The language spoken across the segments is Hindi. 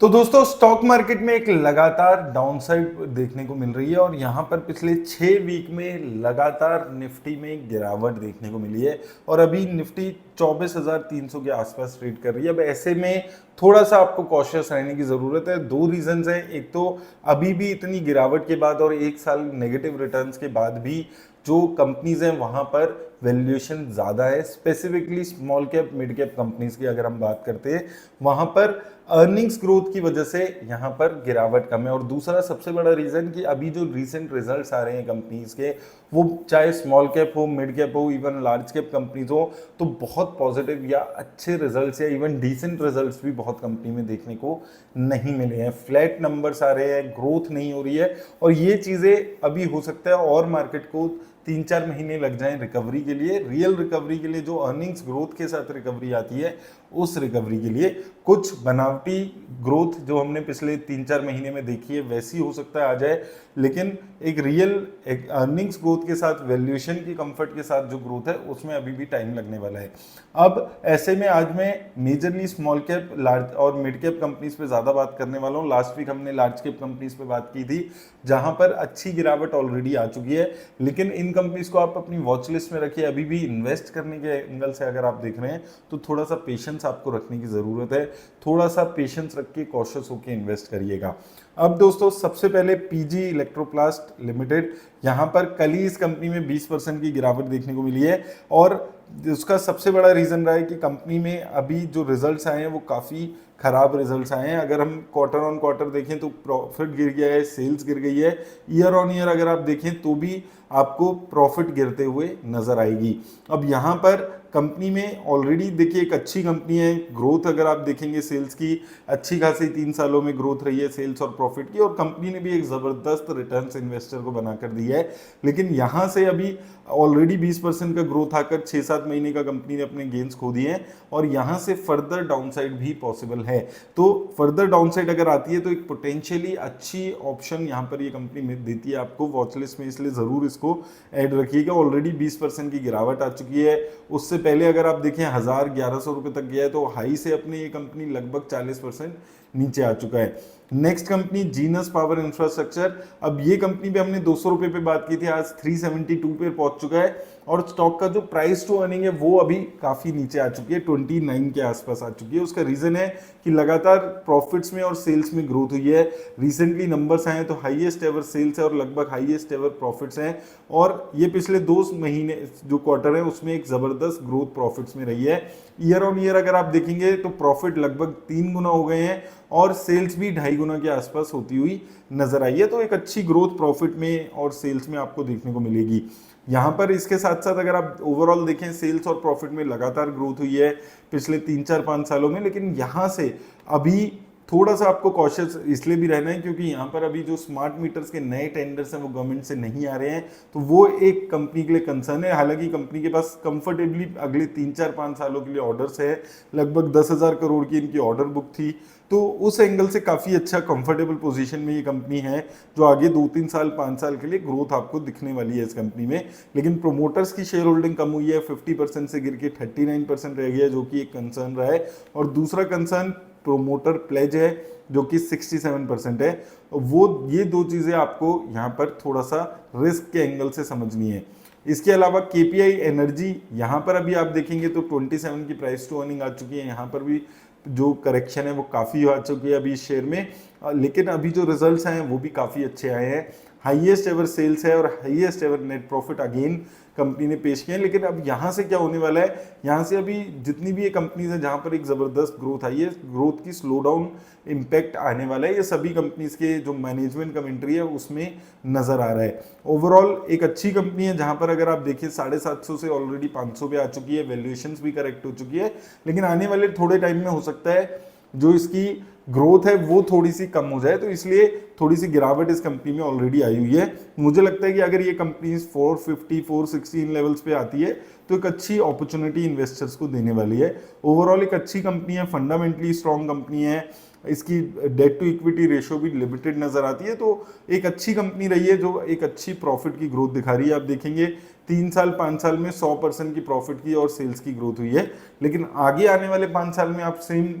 तो दोस्तों स्टॉक मार्केट में एक लगातार डाउनसाइड देखने को मिल रही है और यहाँ पर पिछले 6 वीक में लगातार निफ्टी में गिरावट देखने को मिली है और अभी निफ्टी 24,300 के आसपास ट्रेड कर रही है। अब ऐसे में थोड़ा सा आपको कॉशियस रहने की ज़रूरत है। दो रीजंस हैं, एक तो अभी भी इतनी गिरावट के बाद और 1 साल नेगेटिव रिटर्न्स के बाद भी जो कंपनीज हैं वहाँ पर वैल्यूएशन ज़्यादा है। Specifically small cap mid cap companies की अगर हम बात करते हैं वहाँ पर अर्निंग्स ग्रोथ की वजह से यहाँ पर गिरावट कम है। और दूसरा सबसे बड़ा रीज़न कि अभी जो रीसेंट रिजल्ट्स आ रहे हैं कंपनीज के, वो चाहे स्मॉल कैप हो, मिड कैप हो, इवन लार्ज कैप कंपनीज हो, तो बहुत पॉजिटिव या अच्छे रिजल्ट्स या इवन डिसेंट रिजल्ट्स भी बहुत कंपनी में देखने को नहीं मिले हैं। फ्लैट नंबर्स आ रहे हैं, ग्रोथ नहीं हो रही है और ये चीज़ें अभी हो सकता है और मार्केट को 3-4 महीने लग जाएं रिकवरी के लिए। रियल रिकवरी के लिए जो अर्निंग्स ग्रोथ के साथ रिकवरी आती है, उस रिकवरी के लिए कुछ बनावटी ग्रोथ जो हमने पिछले 3-4 महीने में देखी है वैसी हो सकता है आ जाए, लेकिन एक रियल एक अर्निंग्स ग्रोथ के साथ वैल्यूएशन की कंफर्ट के साथ जो ग्रोथ है उसमें अभी भी टाइम लगने वाला है। अब ऐसे में आज मैं मेजरली स्मॉल कैप, लार्ज और मिड कैप कंपनीज पे ज़्यादा बात करने वाला हूँ। लास्ट वीक हमने लार्ज कैप कंपनीज पे बात की थी जहाँ पर अच्छी गिरावट ऑलरेडी आ चुकी है, लेकिन इन कंपनीज को आप अपनी वॉच लिस्ट में रखिए। अभी भी इन्वेस्ट करने के एंगल से अगर आप देख रहे हैं तो थोड़ा सा पेशेंस आपको रखने की ज़रूरत है। थोड़ा सा पेशेंस रख के कॉशियस होकर इन्वेस्ट करिएगा। अब दोस्तों सबसे पहले पीजी इलेक्ट्रोप्लास्ट लिमिटेड, यहाँ पर कल ही इस कंपनी में 20% की गिरावट देखने को मिली है और उसका सबसे बड़ा रीज़न रहा है कि कंपनी में अभी जो रिजल्ट्स आए हैं वो काफ़ी खराब रिजल्ट्स आए हैं। अगर हम क्वार्टर ऑन क्वार्टर देखें तो प्रॉफिट गिर गया है, सेल्स गिर गई है। ईयर ऑन ईयर अगर आप देखें तो भी आपको प्रॉफिट गिरते हुए नजर आएगी। अब यहाँ पर कंपनी में ऑलरेडी देखिए एक अच्छी कंपनी है, ग्रोथ अगर आप देखेंगे सेल्स की अच्छी खासी 3 सालों में ग्रोथ रही है सेल्स और प्रॉफिट की, और कंपनी ने भी एक ज़बरदस्त रिटर्न्स इन्वेस्टर को बनाकर दी है। लेकिन यहाँ से अभी ऑलरेडी 20% का ग्रोथ आकर 6-7 महीने का कंपनी ने अपने गेंस खो दिए हैं और यहाँ से फर्दर डाउनसाइड भी पॉसिबल है। तो फर्दर डाउनसाइड अगर आती है तो एक पोटेंशियली अच्छी ऑप्शन यहाँ पर ये कंपनी देती है आपको वॉच लिस्ट में, इसलिए ज़रूर इसको ऐड रखिएगा। ऑलरेडी 20% की गिरावट आ चुकी है। उससे पहले अगर आप देखें 1,000-1,100 रुपये तक गया है, तो हाई से अपने ये कंपनी लगभग 40% नीचे आ चुका है। Next company genus power infrastructure, अब ये कंपनी पे हमने 200 रुपये पे बात की थी, आज 372 पे पहुंच चुका है और स्टॉक का जो प्राइस टू अर्निंग है वो अभी काफ़ी नीचे आ चुकी है, 29 के आसपास आ चुकी है। उसका रीज़न है कि लगातार प्रॉफिट्स में और सेल्स में ग्रोथ हुई है। रिसेंटली नंबर्स आए तो हाईएस्ट एवर सेल्स है और लगभग हाईएस्ट एवर प्रॉफिट्स हैं और ये पिछले 2 महीने जो क्वार्टर है उसमें एक ज़बरदस्त ग्रोथ प्रॉफिट्स में रही है। ईयर ऑन ईयर अगर आप देखेंगे तो प्रॉफिट लगभग 3 गुना हो गए हैं और सेल्स भी 2.5 गुना के आसपास होती हुई नजर आई है। तो एक अच्छी ग्रोथ प्रॉफिट में और सेल्स में आपको देखने को मिलेगी। यहाँ पर इसके साथ साथ अगर आप ओवरऑल देखें सेल्स और प्रॉफिट में लगातार ग्रोथ हुई है पिछले 3-4-5 सालों में, लेकिन यहाँ से अभी थोड़ा सा आपको कॉशियस इसलिए भी रहना है क्योंकि यहाँ पर अभी जो स्मार्ट मीटर्स के नए टेंडर्स हैं वो गवर्नमेंट से नहीं आ रहे हैं, तो वो एक कंपनी के लिए कंसर्न है। हालांकि कंपनी के पास कंफर्टेबली अगले 3-4-5 सालों के लिए ऑर्डर्स है, लगभग 10,000 करोड़ की इनकी ऑर्डर बुक थी, तो उस एंगल से काफ़ी अच्छा कंफर्टेबल पोजीशन में ये कंपनी है जो आगे 2-3 साल 5 साल के लिए ग्रोथ आपको दिखने वाली है इस कंपनी में। लेकिन प्रोमोटर्स की शेयर होल्डिंग कम हुई है, 50% से गिर के 39% रह गया है, जो कि एक कंसर्न रहा है। और दूसरा कंसर्न प्रोमोटर प्लेज है जो कि 67% है। वो ये दो चीज़ें आपको यहाँ पर थोड़ा सा रिस्क के एंगल से समझनी है। इसके अलावा केपीआई एनर्जी, यहाँ पर अभी आप देखेंगे तो 27 की प्राइस टू अर्निंग आ चुकी है। यहाँ पर भी जो करेक्शन है वो काफ़ी आ चुकी है अभी इस शेयर में, लेकिन अभी जो रिजल्ट्स हैं वो भी काफ़ी अच्छे आए हैं। हाईएस्ट एवर सेल्स है और highest ever net profit again company ने पेश किए हैं। लेकिन अब यहाँ से क्या होने वाला है, यहाँ से अभी जितनी भी ये कंपनीज हैं जहाँ पर एक ज़बरदस्त ग्रोथ आई है, ग्रोथ की स्लो डाउन इम्पैक्ट आने वाला है। ये सभी कंपनीज के जो मैनेजमेंट कमेंट्री है उसमें नज़र आ रहा है। ओवरऑल एक अच्छी कंपनी है जहाँ पर अगर आप देखिए 750 से ऑलरेडी 500 पे आ चुकी है, वैल्यूएशंस भी करेक्ट हो चुकी है, लेकिन आने वाले थोड़े टाइम में हो सकता है जो इसकी ग्रोथ है वो थोड़ी सी कम हो जाए, तो इसलिए थोड़ी सी गिरावट इस कंपनी में ऑलरेडी आई हुई है। मुझे लगता है कि अगर ये कंपनी 450-460 इन लेवल्स पे आती है तो एक अच्छी अपॉर्चुनिटी इन्वेस्टर्स को देने वाली है। ओवरऑल एक अच्छी कंपनी है, फंडामेंटली स्ट्रॉन्ग कंपनी है, इसकी डेट टू इक्विटी रेशियो भी लिमिटेड नजर आती है, तो एक अच्छी कंपनी रही है जो एक अच्छी प्रॉफिट की ग्रोथ दिखा रही है। आप देखेंगे 3 साल 5 साल में 100% की प्रॉफिट की और सेल्स की ग्रोथ हुई है, लेकिन आगे आने वाले 5 साल में आप सेम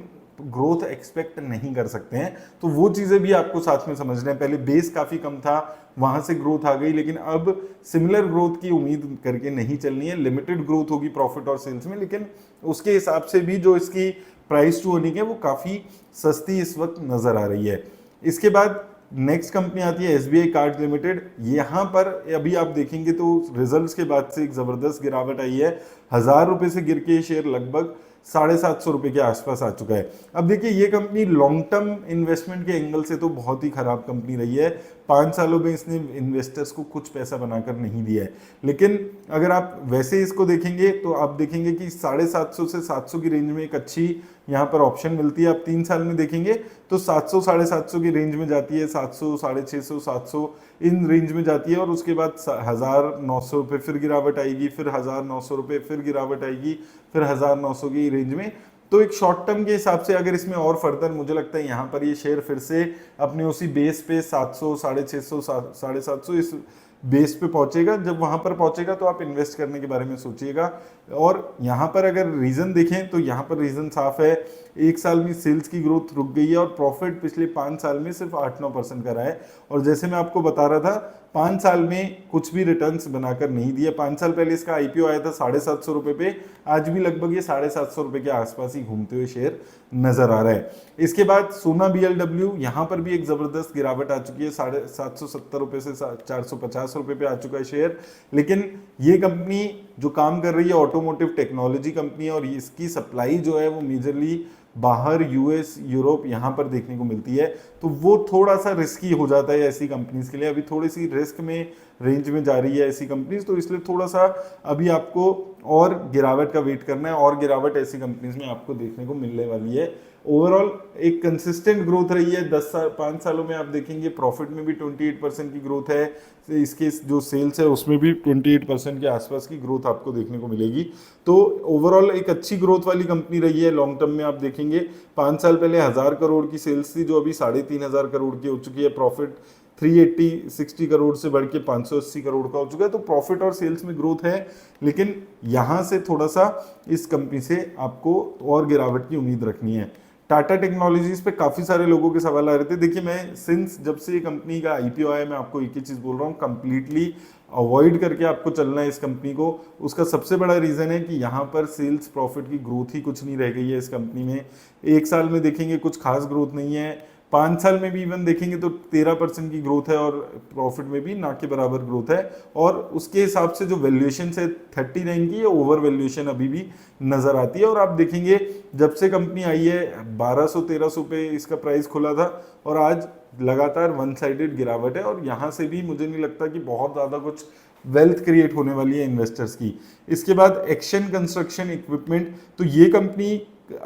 ग्रोथ एक्सपेक्ट नहीं कर सकते हैं। तो वो चीज़ें भी आपको साथ में समझना है। पहले बेस काफ़ी कम था, वहाँ से ग्रोथ आ गई, लेकिन अब सिमिलर ग्रोथ की उम्मीद करके नहीं चलनी है। लिमिटेड ग्रोथ होगी प्रॉफिट और सेल्स में, लेकिन उसके हिसाब से भी जो इसकी प्राइस टू अर्निंग है वो काफ़ी सस्ती इस वक्त नज़र आ रही है। इसके बाद नेक्स्ट कंपनी आती है एसबीआई कार्ड लिमिटेड। यहाँ पर अभी आप देखेंगे तो रिजल्ट्स के बाद से एक ज़बरदस्त गिरावट आई है। 1000 रुपये से गिर के शेयर लगभग 750 रुपये के आसपास आ चुका है। अब देखिए ये कंपनी लॉन्ग टर्म इन्वेस्टमेंट के एंगल से तो बहुत ही खराब कंपनी रही है। 5 सालों में इसने इन्वेस्टर्स को कुछ पैसा बनाकर नहीं दिया है। लेकिन अगर आप वैसे इसको देखेंगे तो आप देखेंगे कि 750 से 700 की रेंज में एक अच्छी यहाँ पर ऑप्शन मिलती है। आप 3 साल में देखेंगे तो 700 750 की रेंज में जाती है, 700 650 700 इन रेंज में जाती है, और उसके बाद 1900 रुपये फिर गिरावट आएगी, फिर 1900 रुपये फिर गिरावट आएगी, फिर 1900 की रेंज में। तो एक शॉर्ट टर्म के हिसाब से अगर इसमें और फर्दर मुझे लगता है यहाँ पर ये शेयर फिर से अपने उसी बेस पे 700 650 750 इस बेस पे पहुंचेगा। जब वहां पर पहुंचेगा तो आप इन्वेस्ट करने के बारे में सोचिएगा। और यहाँ पर अगर रीजन देखें तो यहाँ पर रीजन साफ है। एक साल में सेल्स की ग्रोथ रुक गई है और प्रॉफिट पिछले 5 साल में सिर्फ 8-9% का रहा है। और जैसे मैं आपको बता रहा था 5 साल में कुछ भी रिटर्न्स बनाकर नहीं दिया। 5 साल पहले इसका आईपीओ आया था 750 रुपये पे, आज भी लगभग ये 750 रुपये के आसपास ही घूमते हुए शेयर नजर आ रहा है। इसके बाद सोना बीएलडब्ल्यू, यहाँ पर भी एक जबरदस्त गिरावट आ चुकी है। 770 रुपये से 450 रुपये पे आ चुका है शेयर। लेकिन ये कंपनी जो काम कर रही है ऑटोमोटिव टेक्नोलॉजी कंपनी है, और इसकी सप्लाई जो है वो मेजरली बाहर यूएस यूरोप यहाँ पर देखने को मिलती है। तो वो थोड़ा सा रिस्की हो जाता है ऐसी कंपनीज के लिए। अभी थोड़ी सी रिस्क में रेंज में जा रही है ऐसी कंपनीज, तो इसलिए थोड़ा सा अभी आपको और गिरावट का वेट करना है। और गिरावट ऐसी कंपनीज में आपको देखने को मिलने वाली है। ओवरऑल एक कंसिस्टेंट ग्रोथ रही है 5 सालों में। आप देखेंगे प्रॉफिट में भी 28% की ग्रोथ है, इसके जो सेल्स है उसमें भी 28% के आसपास की ग्रोथ आपको देखने को मिलेगी। तो ओवरऑल एक अच्छी ग्रोथ वाली कंपनी रही है। लॉन्ग टर्म में आप देखेंगे 5 साल पहले 1000 करोड़ की सेल्स थी, जो अभी 3500 करोड़ की हो चुकी है। प्रॉफिट 380-60 करोड़ से बढ़ के 580 करोड़ का हो चुका है। तो प्रॉफिट और सेल्स में ग्रोथ है, लेकिन यहाँ से थोड़ा सा इस कंपनी से आपको और गिरावट की उम्मीद रखनी है। टाटा टेक्नोलॉजीज पे काफ़ी सारे लोगों के सवाल आ रहे थे। देखिए मैं सिंस जब से ये कंपनी का आईपीओ आया मैं आपको एक ही चीज़ बोल रहा हूँ, कंप्लीटली अवॉइड करके आपको चलना है इस कंपनी को। उसका सबसे बड़ा रीज़न है कि यहाँ पर सेल्स प्रॉफिट की ग्रोथ ही कुछ नहीं रह गई है इस कंपनी में। एक साल में देखेंगे कुछ खास ग्रोथ नहीं है, 5 साल में भी इवन देखेंगे तो 13% की ग्रोथ है, और प्रॉफिट में भी ना के बराबर ग्रोथ है। और उसके हिसाब से जो वैल्यूएशन है 39 की, ओवर वैल्यूएशन अभी भी नजर आती है। और आप देखेंगे जब से कंपनी आई है 1200-1300 पे इसका प्राइस खुला था, और आज लगातार वन साइडेड गिरावट है। और यहाँ से भी मुझे नहीं लगता कि बहुत ज़्यादा कुछ वेल्थ क्रिएट होने वाली है इन्वेस्टर्स की। इसके बाद एक्शन कंस्ट्रक्शन इक्विपमेंट, तो ये कंपनी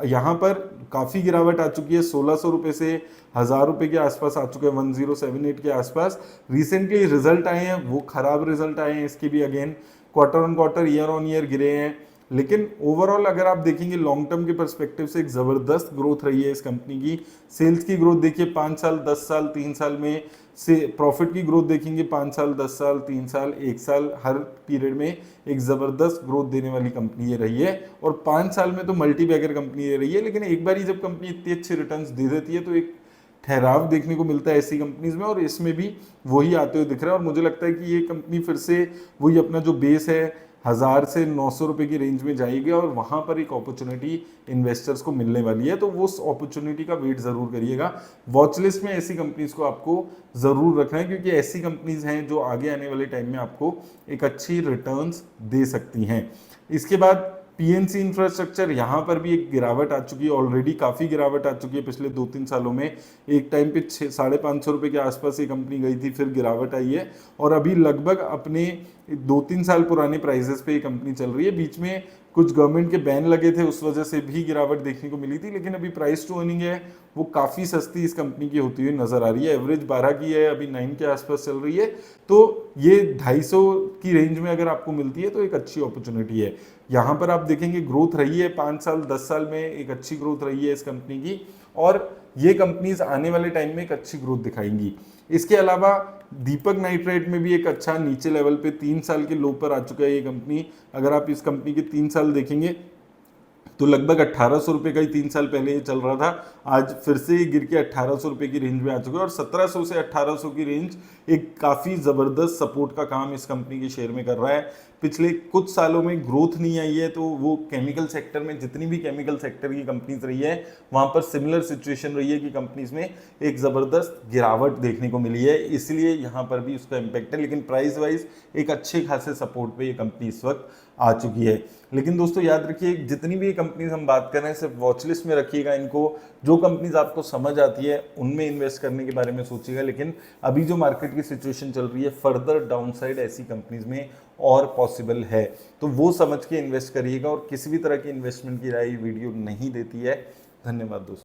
यहाँ पर काफ़ी गिरावट आ चुकी है। 1600 रुपये से 1000 रुपये के आसपास आ चुके हैं, 1078 के आसपास। रिसेंटली रिजल्ट आए हैं, वो खराब रिजल्ट आए हैं इसके भी। Again quarter on quarter year on year गिरे हैं। लेकिन ओवरऑल अगर आप देखेंगे लॉन्ग टर्म के पर्सपेक्टिव से एक ज़बरदस्त ग्रोथ रही है इस कंपनी की। सेल्स की ग्रोथ देखिए 5 साल 10 साल 3 साल में से, प्रॉफिट की ग्रोथ देखेंगे 5 साल 10 साल 3 साल 1 साल, हर पीरियड में एक ज़बरदस्त ग्रोथ देने वाली कंपनी ये रही है। और 5 साल में तो मल्टी बैगर कंपनी ये रही है। लेकिन एक बार ही जब कंपनी इतनी अच्छी रिटर्न्स दे देती है तो एक ठहराव देखने को मिलता है ऐसी कंपनीज में, और इसमें भी वही आते हुए दिख रहा है। और मुझे लगता है कि ये कंपनी फिर से वही अपना जो बेस है 1000 से 900 रुपये की रेंज में जाएगी, और वहाँ पर एक अपॉर्चुनिटी इन्वेस्टर्स को मिलने वाली है। तो वो उस अपॉर्चुनिटी का वेट ज़रूर करिएगा। वॉच लिस्ट में ऐसी कंपनीज को आपको ज़रूर रखना है, क्योंकि ऐसी कंपनीज हैं जो आगे आने वाले टाइम में आपको एक अच्छी रिटर्न्स दे सकती हैं। इसके बाद पीएनसी इंफ्रास्ट्रक्चर, यहाँ पर भी एक गिरावट आ चुकी है। ऑलरेडी काफ़ी गिरावट आ चुकी है पिछले 2-3 सालों में। एक टाइम पे 550 रुपये के आसपास ये कंपनी गई थी, फिर गिरावट आई है, और अभी लगभग अपने 2-3 साल पुराने प्राइसेस पे ये कंपनी चल रही है। बीच में कुछ गवर्नमेंट के बैन लगे थे, उस वजह से भी गिरावट देखने को मिली थी। लेकिन अभी प्राइस टू अर्निंग है वो काफ़ी सस्ती इस कंपनी की होती हुई नजर आ रही है। एवरेज 12 की है, अभी 9 के आसपास चल रही है। तो ये 250 की रेंज में अगर आपको मिलती है तो एक अच्छी अपॉर्चुनिटी है। यहाँ पर आप देखेंगे ग्रोथ रही है 5 साल 10 साल में, एक अच्छी ग्रोथ रही है इस कंपनी की, और ये कंपनीज आने वाले टाइम में एक अच्छी ग्रोथ दिखाएंगी। इसके अलावा दीपक नाइट्राइट में भी एक अच्छा नीचे लेवल पे 3 साल के लो पर आ चुका है ये कंपनी। अगर आप इस कंपनी के 3 साल देखेंगे तो लगभग 1800 रुपये का ही 3 साल पहले ये चल रहा था, आज फिर से ये गिर के 1800 रुपये की रेंज में आ चुका है और 1700 से 1800 की रेंज एक काफ़ी ज़बरदस्त सपोर्ट का काम इस कंपनी के शेयर में कर रहा है। पिछले कुछ सालों में ग्रोथ नहीं आई है, तो वो केमिकल सेक्टर में जितनी भी केमिकल सेक्टर की कंपनीज रही है वहाँ पर सिमिलर सिचुएशन रही है कि कंपनीज में एक ज़बरदस्त गिरावट देखने को मिली है, इसलिए यहाँ पर भी उसका इम्पैक्ट है। लेकिन प्राइस वाइज एक अच्छे खासे सपोर्ट पे ये कंपनी इस वक्त आ चुकी है। लेकिन दोस्तों याद रखिए, जितनी भी कंपनीज हम बात कर रहे हैं सिर्फ वॉच लिस्ट में रखिएगा इनको, जो कंपनीज आपको समझ आती है उनमें इन्वेस्ट करने के बारे में सोचिएगा। लेकिन अभी जो मार्केट की सिचुएशन चल रही है, फर्दर डाउनसाइड ऐसी कंपनीज में और पॉसिबल है, तो वो समझ के इन्वेस्ट करिएगा और किसी भी तरह की इन्वेस्टमेंट की राय वीडियो नहीं देती है। धन्यवाद दोस्तों।